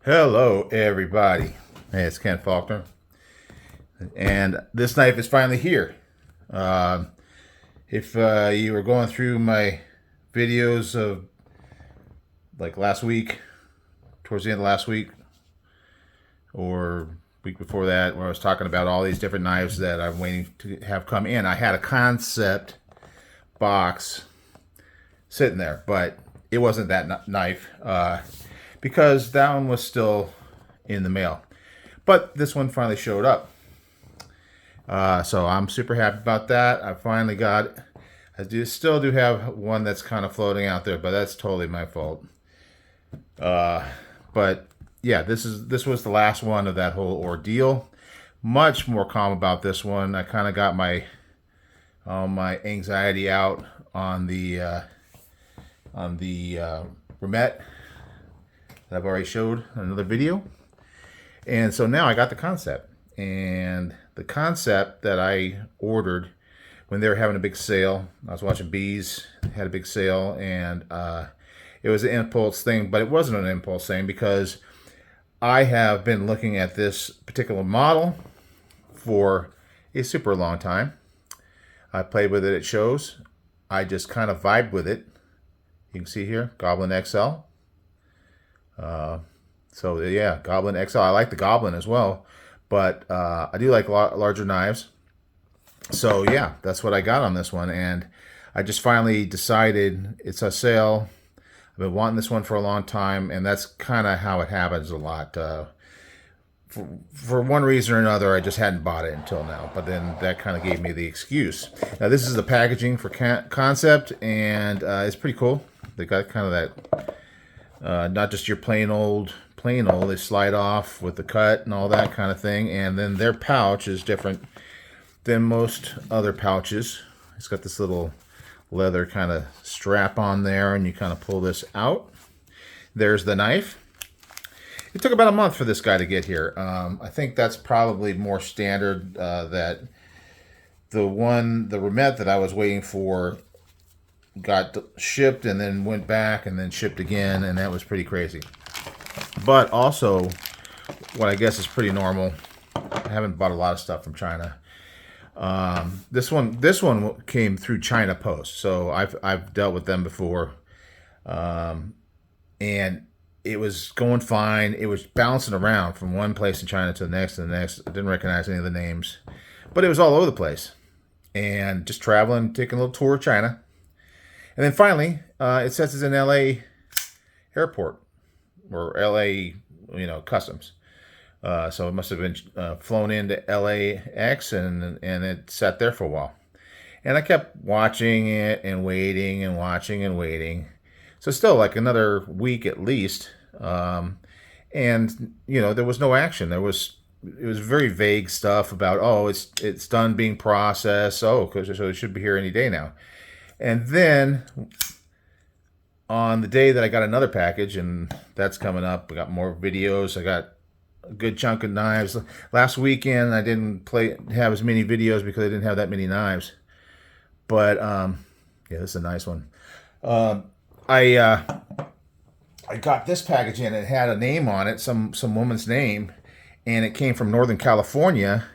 Hello, everybody. Hey, it's Ken Faulkner, and this knife is finally here. Um if you were going through my videos of like last week, towards the end of last week, or week before that, where I was talking about all these different knives that I'm waiting to have come in, I had a concept box sitting there, but it wasn't that knife because that one was still in the mail. But this one finally showed up. So I'm super happy about that. I finally got it. Still do have one that's kind of floating out there, but that's totally my fault. But yeah, this was the last one of that whole ordeal. Much more calm about this one. I kind of got my anxiety out on the Remet that I've already showed in another video. And so now I got the concept. And the concept that I ordered when they were having a big sale, I was watching Bees, had a big sale, and it was an impulse thing, but it wasn't an impulse thing because I have been looking at this particular model for a super long time. I played with it at shows. I just kind of vibed with it. You can see here, Goblin XL. So yeah, Goblin XL. I like the Goblin as well, but I do like larger knives. So yeah, that's what I got on this one, and I just finally decided it's a sale. I've been wanting this one for a long time, and that's kind of how it happens a lot. For one reason or another, I just hadn't bought it until now, but then that kind of gave me the excuse. Now this is the packaging for concept, and it's pretty cool. They got kind of that, not just your plain old, they slide off with the cut and all that kind of thing, and then their pouch is different than most other pouches. It's got this little leather kind of strap on there, and you kind of pull this out. There's the knife. It took about a month for this guy to get here. I think that's probably more standard. That the Remet that I was waiting for got shipped and then went back and then shipped again, and that was pretty crazy. But also, what I guess is pretty normal, I haven't bought a lot of stuff from China. This one came through China Post, so I've dealt with them before, and it was going fine. It was bouncing around from one place in China to the next and the next. I didn't recognize any of the names, but it was all over the place, and just traveling, taking a little tour of China, and then finally, it says it's in L.A. airport or L.A. customs. So it must have been flown into LAX, and it sat there for a while. And I kept watching it and waiting and watching and waiting. So still like another week at least. And there was no action. It was very vague stuff about, oh, it's done being processed. So it should be here any day now. And then on the day that I got another package, and that's coming up, I got more videos. I got a good chunk of knives. Last weekend I didn't have as many videos because I didn't have that many knives. But yeah, this is a nice one. I got this package in. It had a name on it, some woman's name, and it came from Northern California.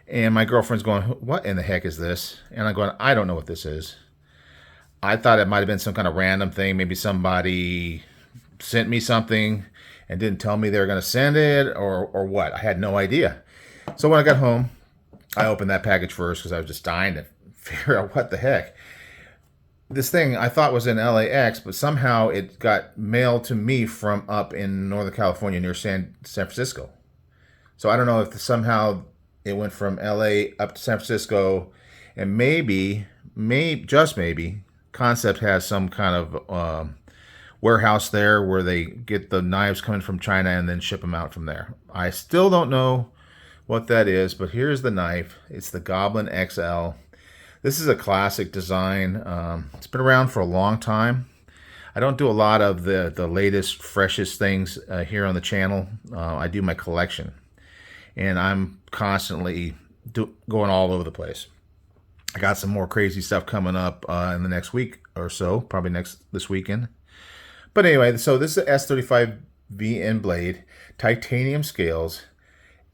And my girlfriend's going, "What in the heck is this?" And I'm going, "I don't know what this is." I thought it might have been some kind of random thing. Maybe somebody sent me something and didn't tell me they were going to send it, or what. I had no idea. So when I got home, I opened that package first because I was just dying to figure out what the heck. This thing I thought was in LAX, but somehow it got mailed to me from up in Northern California near San Francisco. So I don't know if somehow it went from LA up to San Francisco, and maybe, just maybe, Concept has some kind of warehouse there where they get the knives coming from China and then ship them out from there. I still don't know what that is, but here's the knife. It's the Goblin XL. This is a classic design. It's been around for a long time. I don't do a lot of the latest, freshest things here on the channel. I do my collection, and I'm constantly going all over the place. I got some more crazy stuff coming up in the next week or so, probably this weekend. But anyway, so this is the S35 VN blade, titanium scales,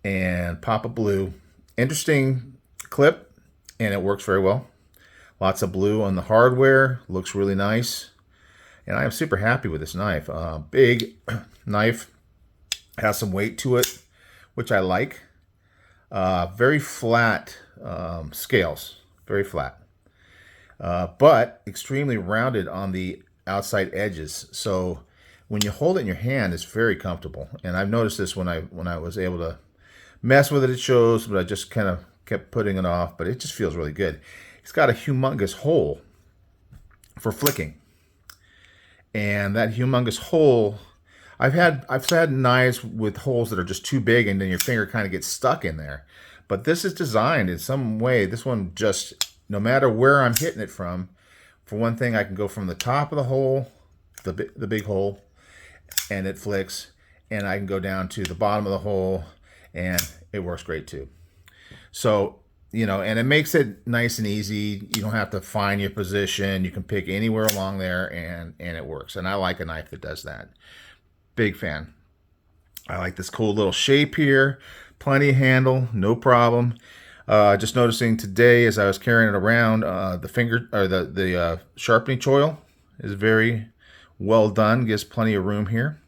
and Papa Blue. Interesting clip, and it works very well. Lots of blue on the hardware, looks really nice. And I am super happy with this knife. Big knife, has some weight to it, which I like. Very flat scales, very flat. But extremely rounded on the outside edges. So when you hold it in your hand, it's very comfortable. And I've noticed this when I was able to mess with it, it shows, but I just kind of kept putting it off, but it just feels really good. It's got a humongous hole for flicking. And that humongous hole, I've had knives with holes that are just too big and then your finger kind of gets stuck in there. But this is designed in some way. This one just, no matter where I'm hitting it from, for one thing, I can go from the top of the hole, the big hole, and it flicks. And I can go down to the bottom of the hole, and it works great too. So, you know, and it makes it nice and easy. You don't have to find your position. You can pick anywhere along there, and it works. And I like a knife that does that. Big fan. I like this cool little shape here. Plenty of handle, no problem. Just noticing today as I was carrying it around, the finger or the sharpening choil is very well done. Gives plenty of room here.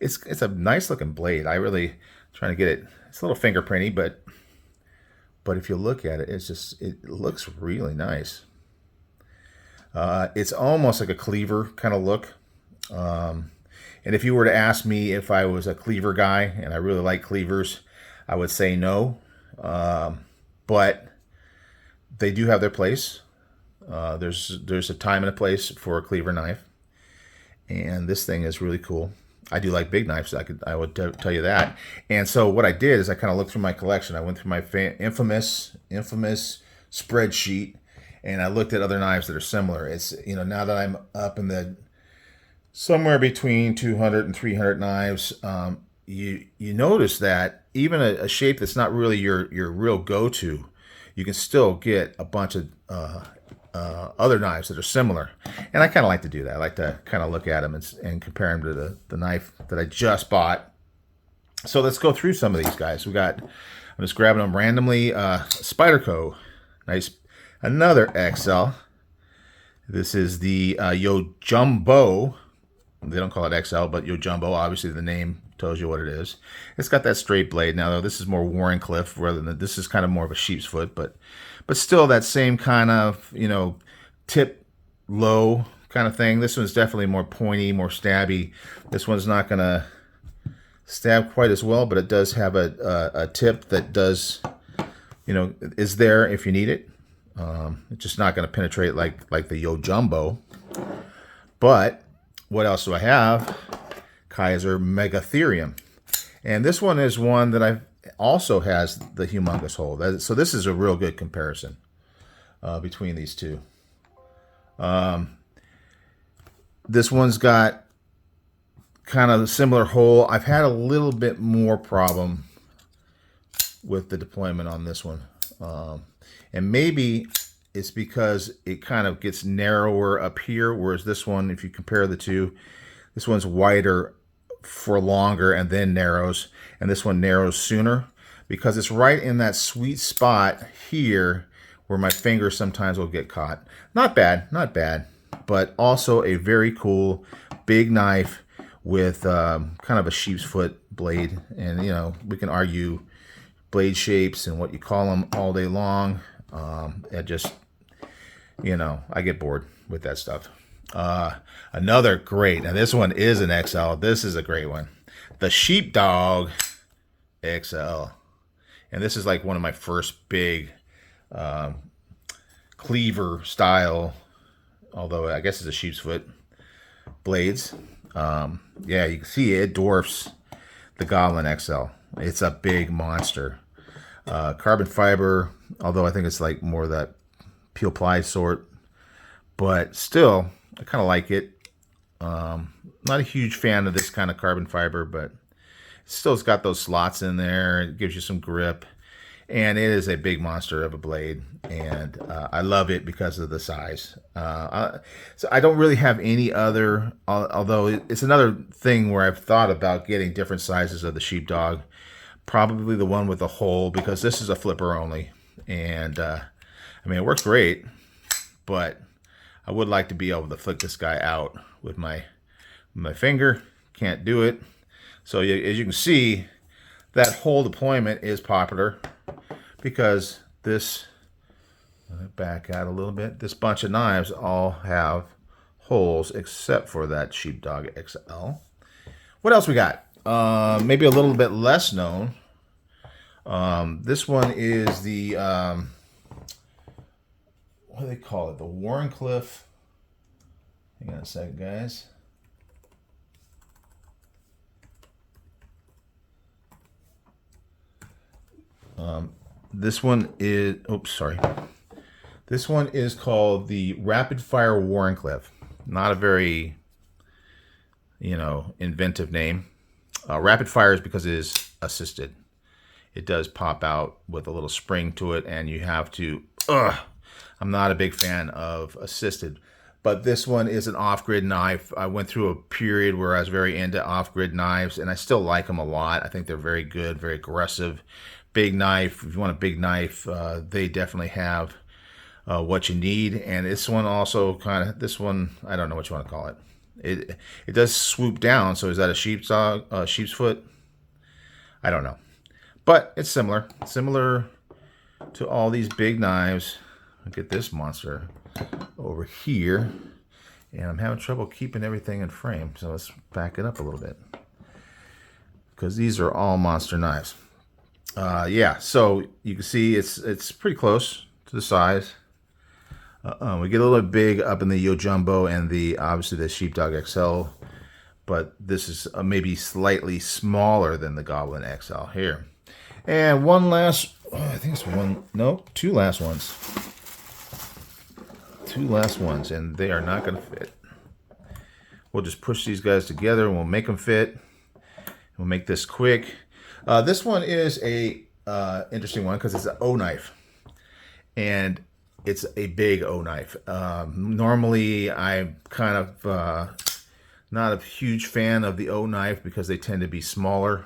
It's a nice looking blade. I really trying to get it. It's a little fingerprinty, but if you look at it, it looks really nice. It's almost like a cleaver kind of look. And if you were to ask me if I was a cleaver guy, and I really like cleavers, I would say no. But they do have their place. There's a time and a place for a cleaver knife. And this thing is really cool. I do like big knives. I would tell you that. And so what I did is I kind of looked through my collection. I went through my infamous spreadsheet, and I looked at other knives that are similar. It's, you know, now that I'm up in the somewhere between 200 and 300 knives, you notice that even a shape that's not really your real go-to, you can still get a bunch of other knives that are similar. And I kind of like to do that. I like to kind of look at them and compare them to the knife that I just bought. So let's go through some of these guys. I'm just grabbing them randomly. Spyderco, nice, another XL. This is the Yo Jumbo. They don't call it XL, but Yo Jumbo. Obviously, the name tells you what it is. It's got that straight blade. Now, this is more Warrenclyffe rather than this is kind of more of a sheep's foot, but still that same kind of, you know, tip low kind of thing. This one's definitely more pointy, more stabby. This one's not going to stab quite as well, but it does have a tip that does, you know, is there if you need it. It's just not going to penetrate like the Yo Jumbo. But what else do I have? Kaiser Megatherium. And this one is one that also has the humongous hole. So this is a real good comparison between these two. This one's got kind of a similar hole. I've had a little bit more problem with the deployment on this one. And maybe it's because it kind of gets narrower up here, whereas this one, if you compare the two, this one's wider for longer and then narrows, and this one narrows sooner because it's right in that sweet spot here where my fingers sometimes will get caught. Not bad, but also a very cool big knife with kind of a sheep's foot blade. And, you know, we can argue blade shapes and what you call them all day long. It just, you know, I get bored with that stuff. Another great, now this one is an XL. This is a great one. The Sheepdog XL. And this is like one of my first big cleaver style, although I guess it's a sheep's foot, blades. Yeah, you can see it dwarfs the Goblin XL. It's a big monster. Carbon fiber, although I think it's like more that peel ply sort, but still I kind of like it. Not a huge fan of this kind of carbon fiber, but still it's got those slots in there. It gives you some grip. And it is a big monster of a blade, and I love it because of the size. So I don't really have any other, although it's another thing where I've thought about getting different sizes of the sheepdog. Probably the one with the hole, because this is a flipper only. And I mean, it works great, but I would like to be able to flick this guy out with my finger. Can't do it. So as you can see, that hole deployment is popular because this, back out a little bit, this bunch of knives all have holes except for that Sheepdog XL. What else we got? Maybe a little bit less known. This one is the, what do they call it? The Wharncliffe. Hang on a second, guys. This one is, oops, sorry. This one is called the Rapid Fire Wharncliffe. Not a very, inventive name. Rapid Fire is because it is assisted. It does pop out with a little spring to it, and you have to, I'm not a big fan of assisted. But this one is an off-grid knife. I went through a period where I was very into off-grid knives, and I still like them a lot. I think they're very good, very aggressive. Big knife. If you want a big knife, they definitely have what you need. And this one also this one, I don't know what you want to call it. It does swoop down. So is that a sheep's foot? I don't know. But it's similar to all these big knives. Look at this monster over here. And I'm having trouble keeping everything in frame. So let's back it up a little bit, because these are all monster knives. Yeah, so you can see it's pretty close to the size. We get a little bit big up in the Yojumbo and obviously the Sheepdog XL, but this is maybe slightly smaller than the Goblin XL here. And one last, I think it's two last ones. Two last ones, and they are not going to fit. We'll just push these guys together and we'll make them fit. We'll make this quick. This one is a interesting one because it's an O knife, and it's a big O knife. Normally, I'm kind of not a huge fan of the O knife because they tend to be smaller.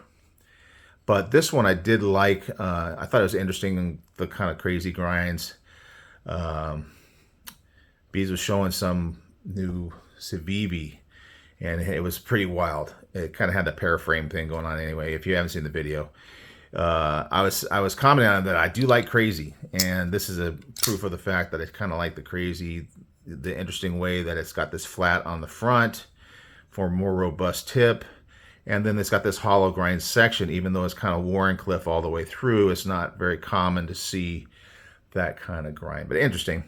But this one I did like. I thought it was interesting, the kind of crazy grinds. Bees was showing some new Civivi, and it was pretty wild. It kind of had the paraframe thing going on anyway. If you haven't seen the video, I was commenting on that I do like crazy, and this is a proof of the fact that I kind of like the crazy, the interesting way that it's got this flat on the front for a more robust tip, and then it's got this hollow grind section. Even though it's kind of Wharncliffe all the way through, it's not very common to see that kind of grind, but interesting.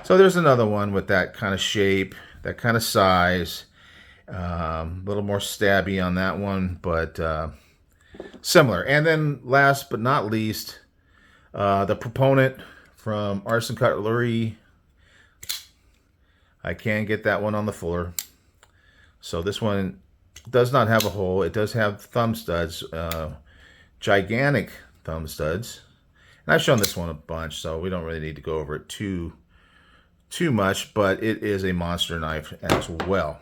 So there's another one with that kind of shape, that kind of size. A little more stabby on that one, but similar. And then last but not least, the Proponent from Arson Cutlery. I can get that one on the fuller. So this one does not have a hole. It does have thumb studs, gigantic thumb studs. And I've shown this one a bunch, so we don't really need to go over it too much, but it is a monster knife as well.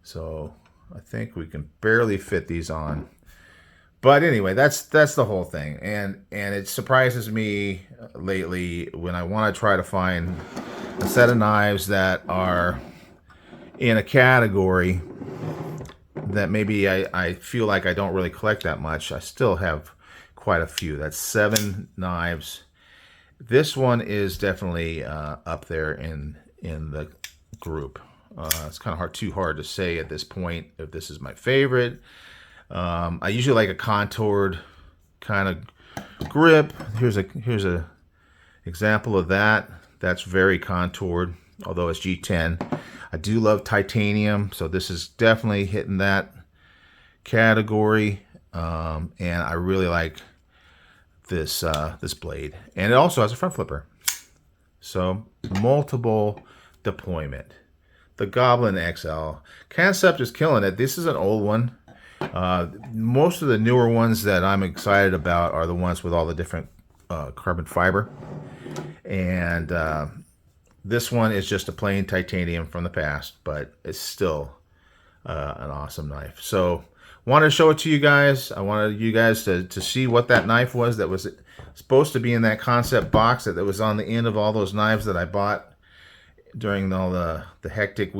So I think we can barely fit these on. But anyway, that's the whole thing. And it surprises me lately when I want to try to find a set of knives that are in a category that maybe I feel like I don't really collect that much. I still have quite a few. That's 7 knives. This one is definitely up there in the group. It's kind of too hard to say at this point if this is my favorite. I usually like a contoured kind of grip. Here's a example of that. That's very contoured, although it's G10. I do love titanium, so this is definitely hitting that category. And I really like this blade, and it also has a front flipper, so multiple deployment. The Goblin XL concept is killing it. This is an old one. Most of the newer ones that I'm excited about are the ones with all the different carbon fiber. And this one is just a plain titanium from the past, but it's still an awesome knife. So wanted to show it to you guys. I wanted you guys to see what that knife was that was supposed to be in that concept box that was on the end of all those knives that I bought during all the hectic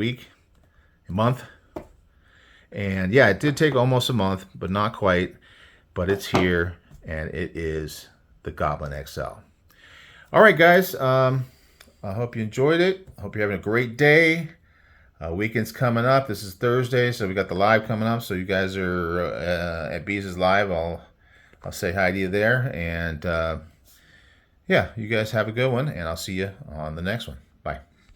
month. And yeah, it did take almost a month, but not quite. But it's here, and it is the Goblin XL. All right, guys. I hope you enjoyed it. I hope you're having a great day. Weekend's coming up. This is Thursday, so we got the live coming up. So you guys are at Bees' live. I'll say hi to you there. And yeah, you guys have a good one, and I'll see you on the next one.